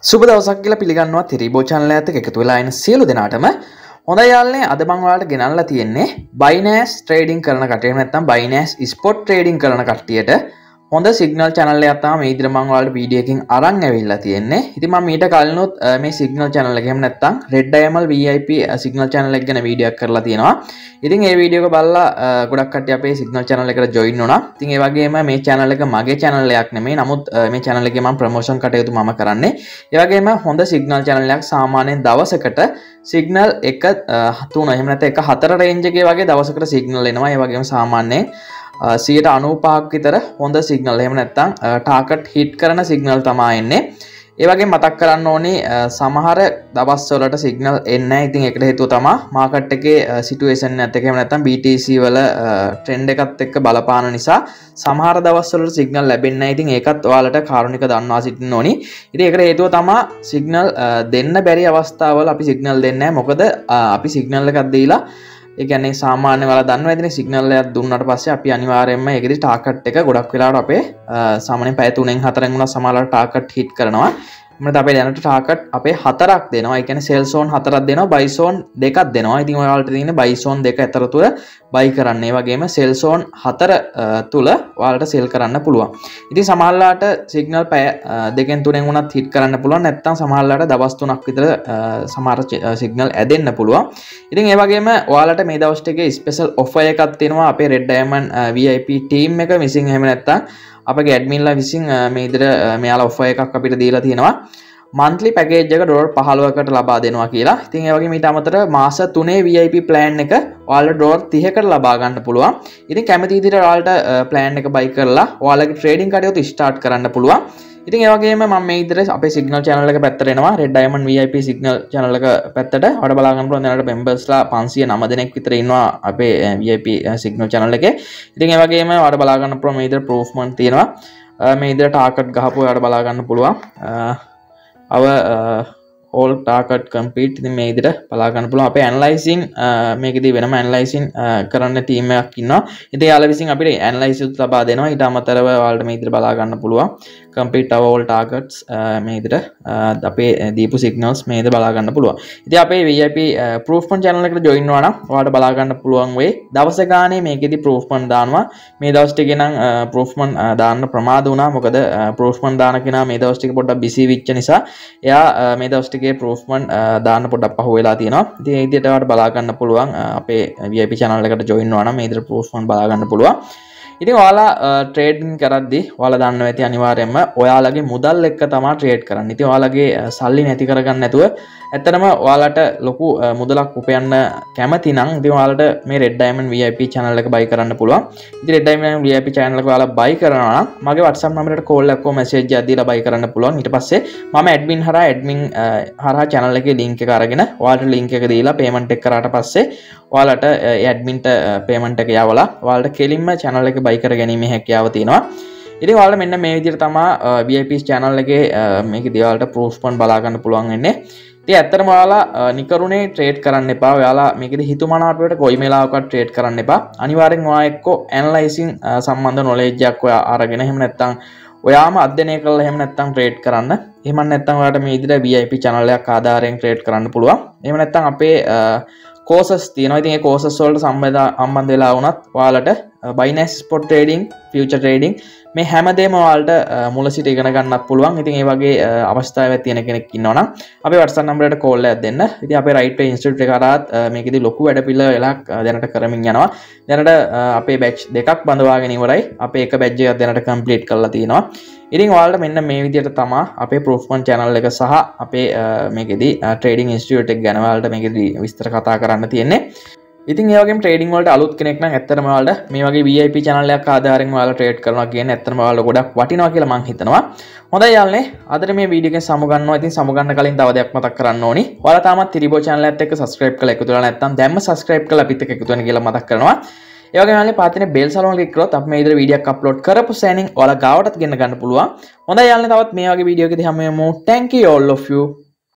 සුබ දවසක් කියලා පිළිගන්නවා තිරිබෝ channel එකත් එක්ක එකතු වෙලා ඉන්න සියලු දෙනාටම. හොඳයි යාළුවනේ, අද මම ඔයාලට ගෙනල්ලා තියෙන්නේ Binance trading කරන කට්ටියට නැත්නම් Binance spot trading කරන කට්ටියට හොඳ signal channel එකක් තමයි මේ විදිහට මම ඔයාලට වීඩියෝ එකකින් අරන් ඇවිල්ලා තියෙන්නේ. ඉතින් මම ඊට කලිනුත් මේ signal channel එක එහෙම නැත්නම් Red Diamond VIP signal channel එක ගැන වීඩියෝ එකක් කරලා තියෙනවා. ඉතින් ඒ වීඩියෝ එක බලලා ගොඩක් කට්ටිය අපේ signal channel එකට join වුණා. ඉතින් ඒ වගේම මේ channel එක මගේ channel එකක් නෙමෙයි. නමුත් මේ channel එකේ මම promotion කටයුතු මම කරන්නේ. ඒ වගේම හොඳ signal channel එකක් සාමාන්‍යයෙන් දවසකට signal 1.3 එහෙම නැත්නම් 1.4 range එකේ වගේ දවසකට signal එනවා. ඒ වගේම සාමාන්‍යයෙන් 95ක් විතර හොඳ සිග්නල් එහෙම නැත්නම් ටාගට් හිට් කරන සිග්නල් තමයි එන්නේ. ඒ වගේ මතක් කරන්න ඕනේ සමහර දවස් වලට සිග්නල් එන්නේ නැහැ. ඉතින් ඒකට හේතුව තමයි මාකට් එකේ සිටුේෂන් එකත් එක්ක එහෙම නැත්නම් BTC වල ට්‍රෙන්ඩ් එකත් එක්ක බලපාන නිසා සමහර දවස් වලට සිග්නල් ලැබෙන්නේ නැහැ. ඉතින් ඒකත් ඔයාලට කාරුණික දන්වා සිටින්න ඕනි. ඉතින් ඒකට හේතුව තමයි සිග්නල් දෙන්න බැරි අවස්ථාවල අපි සිග්නල් දෙන්නේ නැහැ. මොකද අපි සිග්නල් එකක් දීලා ඒ කියන්නේ සාමාන්‍ය වල දන්නවා ඉතින් සිග්නල් එකක් දුන්නාට පස්සේ අපි අනිවාර්යයෙන්ම ඒකෙදි ටාගට් එක ගොඩක් වෙලාවට අපේ සාමාන්‍යයෙන් පැය 3න් 4න් වුණා සමහරවල් ටාගට් හිට් කරනවා. මොකද අපේ දැනට ටාගට් අපේ 4ක් දෙනවා. ඒ කියන්නේ සෙල් zone 4ක් දෙනවා, buy zone 2ක් දෙනවා. ඉතින් ඔයාලට තියෙන්නේ buy zone 2 අතර තුල buy කරන්න. ඒ වගේම sell zone 4 තුල ඔයාලට sell කරන්න පුළුවන්. ඉතින් සමහරලාට signal පැය 2න් 3න් වුණත් hit කරන්න පුළුවන්. නැත්නම් සමහරලාට දවස් 3ක් විතර සමහර signal ඇදෙන්න පුළුවන්. ඉතින් ඒ වගේම ඔයාලට මේ දවස් ටිකේ special offer එකක් තියෙනවා අපේ Red Diamond VIP team එක විසින්. එහෙම නැත්නම් අපගේ ඇඩ්මින්ලා විසින් මේ විදිහට මෙයාලා ඔෆර් එකක් අපිට දීලා තියෙනවා. monthly package එක ඩොලර් 15කට ලබා දෙනවා කියලා. ඉතින් ඒ වගේම ඊට අමතරව මාස 3 VIP plan එක ඔයාලට ඩොලර් 30කට ලබා ගන්න පුළුවන්. ඉතින් කැමති විදිහට ඔයාලට plan එක buy කරලා ඔයාලගේ trading කටයුතු start කරන්න පුළුවන්. ඉතින් ඒ වගේම මම මේ විදිහට අපේ signal channel එක පැත්තට එනවා. Red Diamond VIP signal channel එක පැත්තට ඔයාලට බලා ගන්න පුළුවන්. දැනට members-ලා 509 දෙනෙක් විතර ඉන්නවා අපේ VIP signal channel එකේ. ඉතින් ඒ වගේම ඔයාලට බලා ගන්න පුළුවන් මේ විදිහට proofment තියෙනවා. මේ විදිහට target ගහපුවා ඔයාලට බලා ගන්න පුළුවන්. all target complete. ඉතින් මේ විදිහට බලා ගන්න පුළුවන්. අපේ analyzing මේකෙදී වෙනම analyzing කරන්න team එකක් ඉන්නවා. ඉතින් යාළුවා විසින් අපිට analysis ලබා දෙනවා. ඊට අමතරව ඔයාලට මේ විදිහට බලා ගන්න පුළුවන්. complete our all targets මේ විදිහට අපේ දීපු signals මේ විදිහට බලා ගන්න පුළුවන්. ඉතින් අපේ VIP proofment channel එකට join වෙනවා නම් ඔයාලට බලා ගන්න පුළුවන් වෙයි. දවස ගානේ මේකෙදී proofment දානවා. මේ දවස් ටිකේ නම් proofment දාන්න ප්‍රමාද වුණා. මොකද proofment දාන කෙනා මේ දවස් ටික පොඩ්ඩක් busy වෙච්ච නිසා එයා මේ දවස් ටිකේ proofment දාන්න පොඩ්ඩක් පහු වෙලා තියෙනවා. ඉතින් මේ විදිහට ඔයාලට බලා ගන්න පුළුවන් අපේ VIP channel එකට join වෙනවා නම් මේ විදිහට proofment බලා ගන්න පුළුවන්. ඉතින් ඔයාලා ට්‍රේඩින් කරද්දී ඔයාලා දන්නවා ඇති අනිවාර්යයෙන්ම ඔයාලගේ මුදල් එක්ක තමයි ට්‍රේඩ් කරන්නේ. ඉතින් ඔයාලගේ සල්ලි නැති කරගන්න නැතුව ඇත්තටම ඔයාලට ලොකු මුදලක් උපයන්න කැමති නම් ඉතින් ඔයාලට මේ Red Diamond VIP channel එක buy කරන්න පුළුවන්. ඉතින් Red Diamond VIP channel එක ඔයාලා buy කරනවා නම් මගේ WhatsApp නම්බරයට call එකක් හෝ message එකක් දීලා buy කරන්න පුළුවන්. ඊට පස්සේ මම admin හරහා channel එකේ link එක අරගෙන ඔයාලට link එක දීලා payment එක කරාට පස්සේ ඔයාලට admin ට payment එක යවලා ඔයාලට කෙලින්ම channel එක buy කර ගැනීමේ හැකියාව තියෙනවා. ඉතින් ඔයාලට මෙන්න මේ විදිහට තමයි VIP channel එකේ මේකදී ඔයාලට proofment බලා ගන්න පුළුවන් වෙන්නේ. ඉතින් ඇත්තටම ඔයාලා නිකරුණේ trade කරන්න එපා. ඔයාලා මේකදී හිතුමනාපයට කොයි වෙලාවකවත් trade කරන්න එපා. අනිවාර්යෙන් ඔයා එක්ක analyzing සම්බන්ධ knowledge එකක් ඔයා අරගෙන එහෙම නැත්නම් ඔයාම අධ්‍යයනය කරලා එහෙම නැත්නම් trade කරන්න. එහෙම නැත්නම් ඔයාලට මේ විදිහට VIP channel එකක් ආධාරයෙන් trade කරන්න පුළුවන්. එහෙම නැත්නම් අපේ courses තියෙනවා. ඉතින් ඒ courses වලට සම්බන්ධ වෙලා වුණත් ඔයාලට Binance spot trading, future trading මේ හැමදේම ඔයාලට මුල සිට ඉගෙන ගන්නත් පුළුවන්. ඉතින් ඒ වගේ අවස්ථාවක් තියෙන කෙනෙක් ඉන්නවනම් අපේ WhatsApp නම්බරයට call එකක් දෙන්න. ඉතින් අපේ right way institute එක කරාත් මේකෙදි ලොකු වැඩපිළිවෙලක් දැනට කරමින් යනවා. දැනට අපේ batch දෙකක් බඳවාගෙන ඉවරයි. අපේ එක batch එකක් දැනට complete කරලා තියෙනවා. ඉතින් ඔයාලට මෙන්න මේ විදිහට තමයි අපේ proofment channel එක සහ අපේ මේකෙදි trading institute එක ගැන ඔයාලට මේකෙදි විස්තර කතා කරන්න තියෙන්නේ. ඉතින් ඒ වගේම trading වලට අලුත් කෙනෙක් නම් ඇත්තටම ඔයාලට මේ වගේ VIP channel එකක් ආධාරයෙන් ඔයාලා trade කරනවා කියන්නේ ඇත්තටම ඔයාලට ගොඩක් වටිනවා කියලා මම හිතනවා. හොඳයි යාළුවනේ, අදට මේ වීඩියෝ එකෙන් සමුගන්නවා. ඉතින් සමුගන්න කලින් තව දෙයක් මතක් කරන්න ඕනි. ඔයාලා තාමත් තිරිබෝ channel එකත් එක්ක subscribe කරලා එකතු වෙලා නැත්නම් දැම්ම subscribe කරලා අපිත් එක්ක එකතු වෙන්න කියලා මතක් කරනවා. ඒ වගේම යාළුවනේ පාතිනේ bell සලෝන click කරොත් අපි මේ විදිහට වීඩියෝ එකක් upload කරපු සෑනින් ඔයාලා ගාවටත් ගෙන්න ගන්න පුළුවන්. හොඳයි යාළුවනේ, තවත් මේ වගේ වීඩියෝ එකකදී හැම වෙලේම thank you all of you.